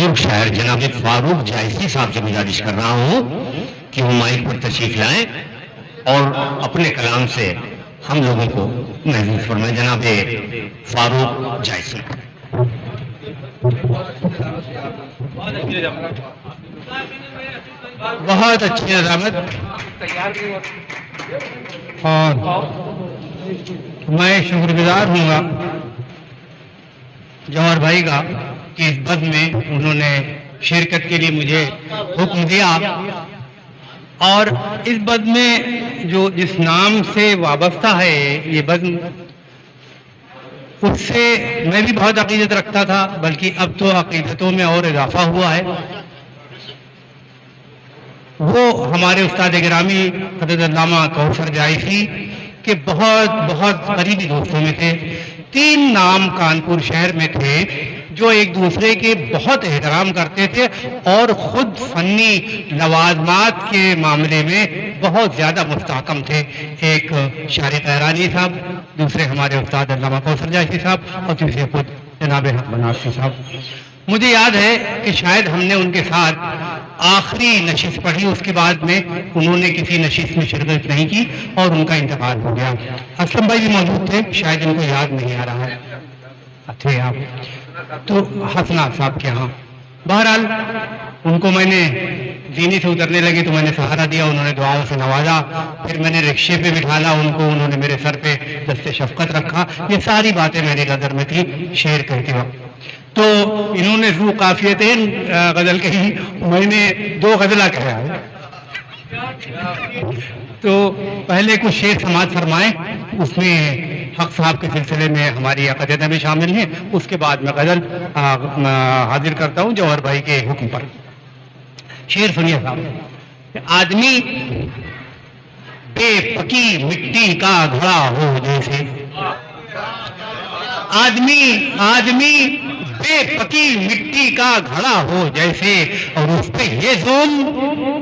मुर्ख शायर जनाब फारूक जायसी साहब से गुजारिश कर रहा हूँ कि वो माइक पर तशरीफ लाएं और अपने कलाम से हम लोगों को महसूस फरमाएं। जनाब फारूक जायसी। बहुत अच्छी नज़ामत, और मैं शुक्रगुजार हूँगा जौहर भाई का कि इस बज़्म में उन्होंने शिरकत के लिए मुझे हुक्म दिया, और इस बज़्म में जो जिस नाम से वाबस्ता है ये बज़्म, उससे मैं भी बहुत अकीदत रखता था, बल्कि अब तो अकीदतों में और इजाफा हुआ है। वो हमारे उस्ताद गिरामी हज़रत अल्लामा कौसर जायसी के बहुत बहुत करीबी दोस्तों में थे। 3 नाम कानपुर शहर में थे जो एक दूसरे के बहुत एहतराम करते थे और खुद फन्नी लवाजमात के मामले में बहुत ज़्यादा मुस्तहकम थे। एक शारिक़ कहरानी साहब, दूसरे हमारे उस्ताद अल्लामा कौसर जायसी साहब, और तीसरे खुद जनाब हक बनारसी साहब। मुझे याद है कि शायद हमने उनके साथ आखिरी नशिस्त पढ़ी, उसके बाद में उन्होंने किसी नशिस्त में शिरकत नहीं की और उनका इंतकाल हो गया। असलम भाई भी मौजूद थे, शायद उनको याद नहीं आ रहा है, थे आप तो हसना साहब के यहाँ। बहरहाल उनको मैंने जीने से उतरने लगे तो मैंने सहारा दिया, उन्होंने दुआओं से नवाजा, फिर मैंने रिक्शे पे बिठाला उनको, उन्होंने मेरे सर पे दस्ते शफकत रखा। ये सारी बातें मेरी नज़र में थी शेर कहते वक्त। तो इन्होंने ज़ू काफियतेन गज़ल कही, मैंने 2 गज़ला कहा है। तो पहले कुछ शेर समाज फरमाए, उसमें हक साहब के सिलसिले में हमारी अक़ीदत भी शामिल हैं, उसके बाद मैं गज़ल हाजिर करता हूँ जौहर भाई के हुक्म पर। शेर सुनिए साहब। आदमी बेपकी मिट्टी का घड़ा हो जैसे, आदमी बेपकी मिट्टी का घड़ा हो जैसे, और उस पे ये ज़ुल्म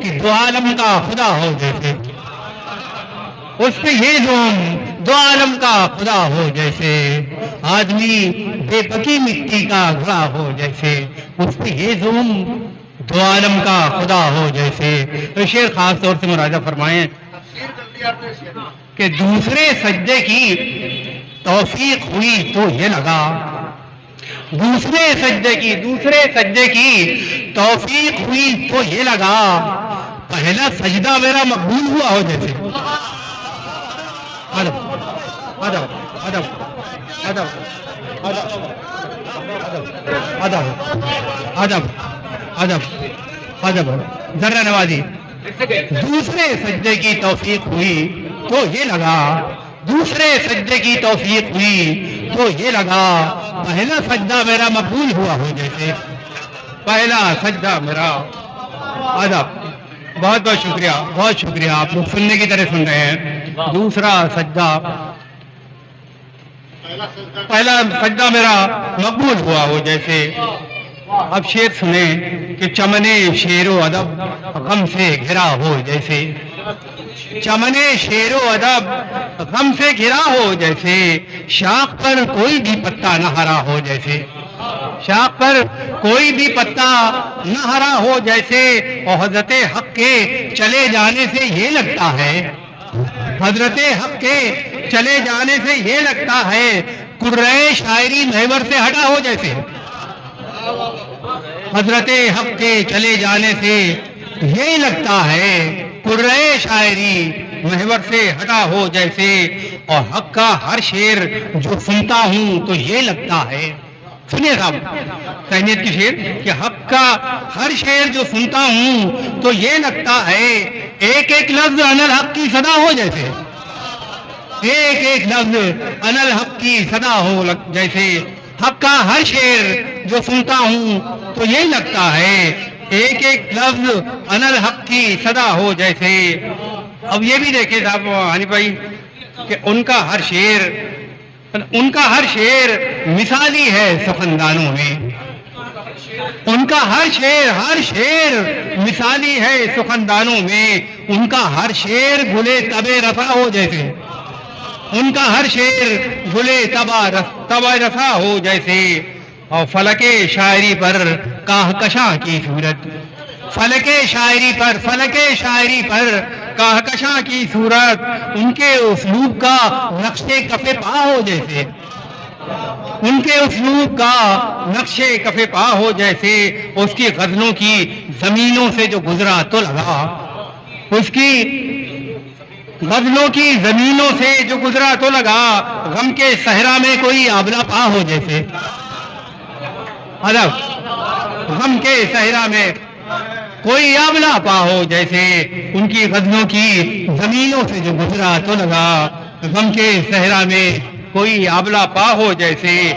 कि 2 आलम का खुदा हो जैसे, उस पे ये ज़ुल्म 2 आलम का खुदा हो जैसे। आदमी बेपकी मिट्टी का घड़ा हो जैसे, उस पे ये ज़ुल्म 2 आलम का खुदा हो जैसे। तो शेर खास तौर से मुरादा फरमाएं कि दूसरे सजदे की तौफीक हुई तो ये लगा, दूसरे सजदे की तौफीक हुई तो ये लगा, पहला सजदा मेरा मकबूल हुआ हो जैसे। अदब अदब अदब अदब अदब अदब अदब अदब जर्रा नवाजी। दूसरे सजदे की तौफीक हुई तो ये लगा, दूसरे सजदे की तौफीक हुई तो ये लगा, पहला सजदा मेरा मकबूल हुआ हो जैसे, पहला सजदा मेरा। अदब, बहुत बहुत शुक्रिया, बहुत शुक्रिया। आप लोग सुनने की तरह सुन रहे हैं। दूसरा सजदा, पहला सजदा मेरा मकबूल हुआ हो जैसे। अब शेर सुने कि चमने शेरो अदब गम से घिरा हो जैसे, चमने शेरो अदब गम से घिरा हो जैसे, शाख पर कोई भी पत्ता न हरा हो जैसे, शाख पर कोई भी पत्ता न हरा हो जैसे। और हजरते हक के चले जाने से ये लगता है, हजरते हक के चले जाने से ये लगता है, कुर्रे शायरी महवर से हटा हो जैसे, हजरते हक के चले जाने से ये लगता है, कुर्रे शायरी महवर से हटा हो जैसे। और हक का हर शेर जो सुनता हूं तो ये लगता है, सुनिए साहब तहनीत की शेर, कि हक का हर शेर जो सुनता हूं तो ये लगता है, एक एक लफ्ज अनल हक की सदा हो जैसे, एक एक लफ्ज अनल हक की सदा हो जैसे। हक का हर शेर जो सुनता हूं तो ये लगता है, एक एक लफ्ज अनल हक की सदा हो जैसे। अब ये भी देखे साहब हानी भाई कि उनका हर शेर मिसाली है सुखनदानों में, उनका हर शेर मिसाली है सुखनदानों में। उनका हर शेर गुले तबे रफा हो जैसे, उनका हर शेर गुले तबा रफा हो जैसे। और फलके शायरी पर कहकशां की सूरत, फलके शायरी पर कहकशां की सूरत, उनके उस्लूब का नक्शे कफे पा हो जैसे, उनके उस्लूब का नक्शे कफे पा हो जैसे, उसकी गजलों की जमीनों से जो गुजरा तो लगा, उसकी गजलों की जमीनों से जो गुजरा तो लगा, गम के सहरा में कोई आबला पा हो जैसे, अदब, गम के सहरा में कोई आबला पा हो जैसे, उनकी गजलों की जमीनों से जो गुजरा तो लगा, गम के सहरा में कोई आबला पा हो जैसे।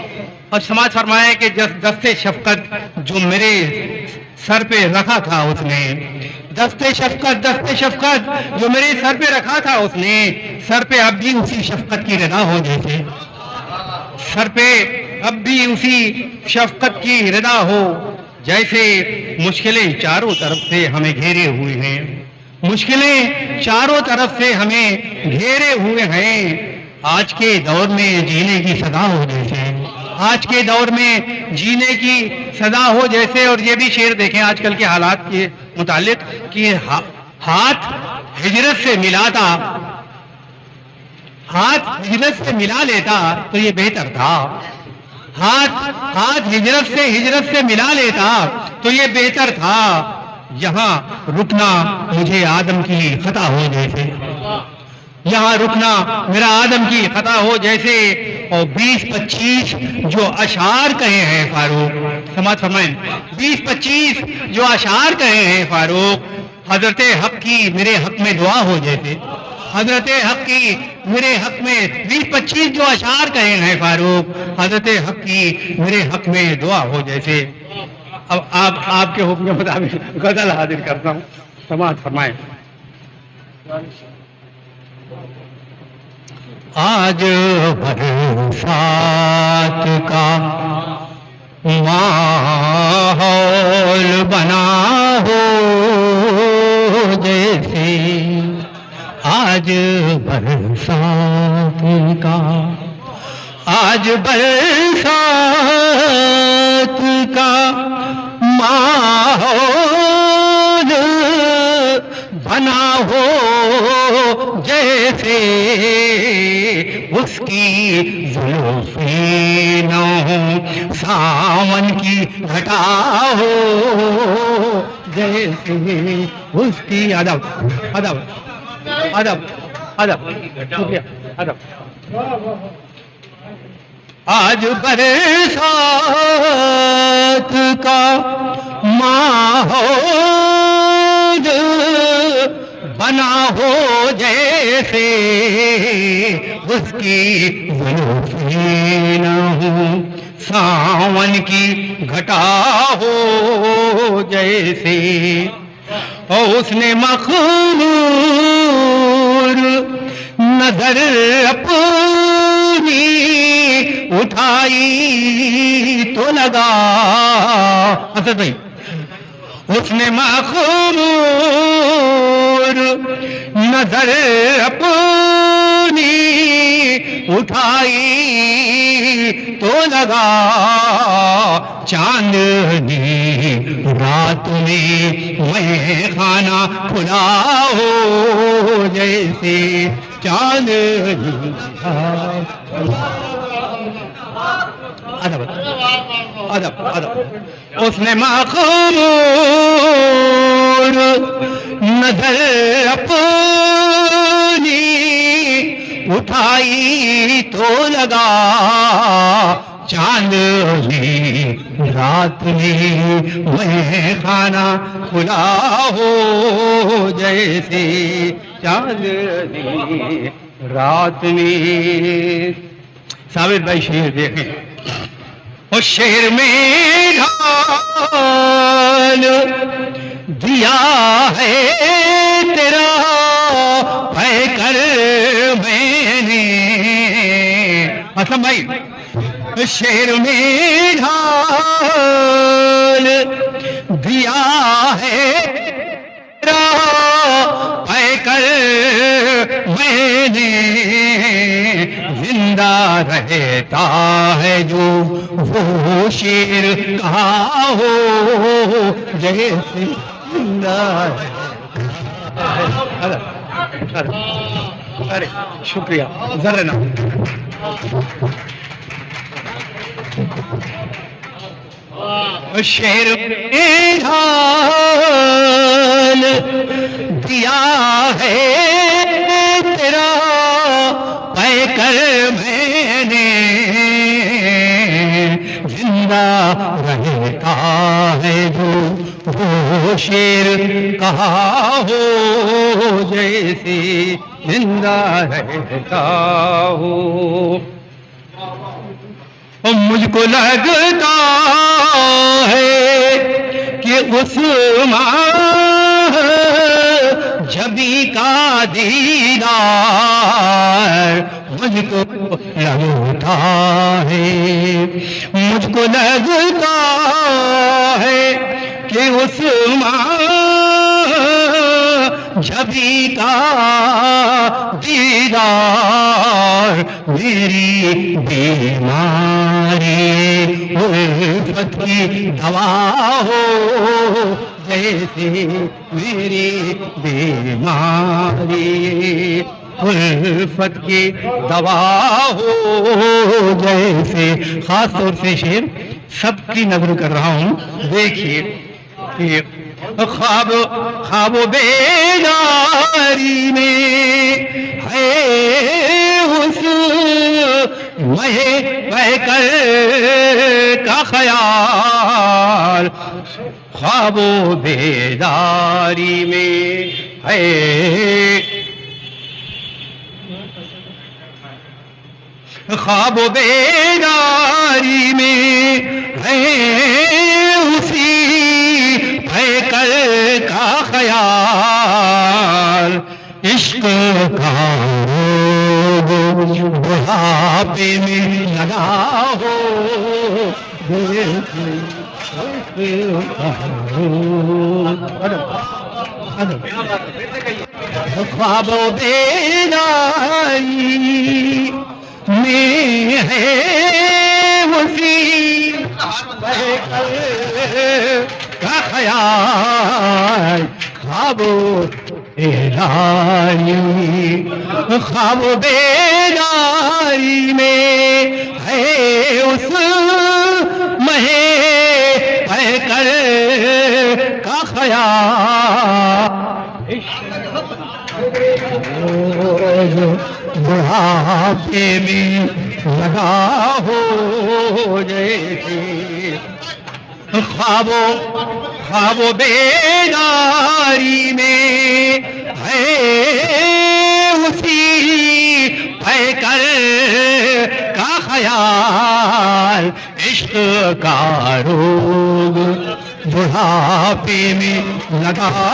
और समाज फरमाए कि दस्ते शफकत जो मेरे सर पे रखा था उसने, दस्ते शफकत जो मेरे सर पे रखा था उसने, सर पे अब भी उसी शफकत की रिदा हो जैसे, सर पे अब भी उसी शफकत की रिदा हो जैसे। मुश्किलें चारों तरफ से हमें घेरे हुए हैं, मुश्किलें चारों तरफ से हमें घेरे हुए हैं, आज के दौर में जीने की सदा हो जैसे, आज के दौर में जीने की सदा हो जैसे। और ये भी शेर देखें आजकल के हालात के मुतालिक कि हाथ हिजरत से मिलाता, हाथ हिजरत से मिला लेता तो ये बेहतर था, हाथ हिजरत से मिला लेता तो ये बेहतर था, यहाँ रुकना मुझे आदम की खता हो जैसे, यहाँ रुकना मेरा आदम की खता हो जैसे। और 20-25 जो अशार कहे हैं फारूक, समाज फरमाएं, 20-25 जो अशार कहे हैं फारूक, हजरत हक की मेरे हक में दुआ हो जैसे, हजरत हक की मेरे हक में 20-25 जो अशार कहे हैं फारूक, हजरत हक की मेरे हक में दुआ हो जैसे। अब आपके हुक्म के मुताबिक गजल हाजिर करता हूँ, समाज फरमाएं। आज बरसात का माहौल बना हो जैसे, आज बरसात का, आज बरसात का माहौल बना हो जैसे, उसकी जुल्फ़ें न हो सावन की घटा हो जैसे, उसकी अदब अदब अदब अदब शुक्रिया अदब। आज बरसात का माहौल बना हो जैसे, उसकी जुल्फ़ें न हो सावन की घटा हो जैसे, और उसने मखमूर नजर अपनी उठाई तो लगा, असद भाई, उसने मखमूर नजर अपनी उठाई तो लगा, चांदनी रात में मैं खाना खुला हो जैसे, चांदनी अदब अदब अदब। उसने मखमूर नजर अपनी उठाई तो लगा, चांदनी रात में मैं खाना खुला हो जैसे, चांदनी रात में। साबिर भाई शेर देखें, उस शेर में ढाल दिया है तेरा पैकर मैंने, असलम भाई, शेर में ढाल दिया है तेरा पैकर मैंने, जिंदा रहे रहता है जो वो शेर कहा हो जैसे जिंदा है। अरे शुक्रिया, जरा ना शेर ढाल दिया है तेरा पैकर मैंने, जिंदा रहता है जो वो शेर कहा हो जैसे जिंदा रहता हो। मुझको लगता है कि उस्मान जबी का दीदार मुझको लगता है, मुझको लगता है कि उस्मान जबी का दीदार मेरी बीमारी उल्फत की दवा हो जैसे मेरी बीमारी उल्फत की दवा हो जैसे। खास तौर से शेर सबकी नजर कर रहा हूं, देखिए कि ख्वाब ख्वाब बेदारी में है उस महे बहकर का ख्याल, ख्वाब बेदारी में है ख्वाब बेदारी में है उसी भयकर का ख्याल, इश्क का बुढ़ापे में लगा हो ख्वाब बेदारी में है उसी का ख्याल, ख्वाब बेदारी ख्वाब बेदारी में है उस महे पैकर का ख्याल, बुढ़ापे में लगा हो जैसे ख्वाब बेदारी में है उसी पैकर का ख्याल, इश्क का रोग बुढ़ापे में लगा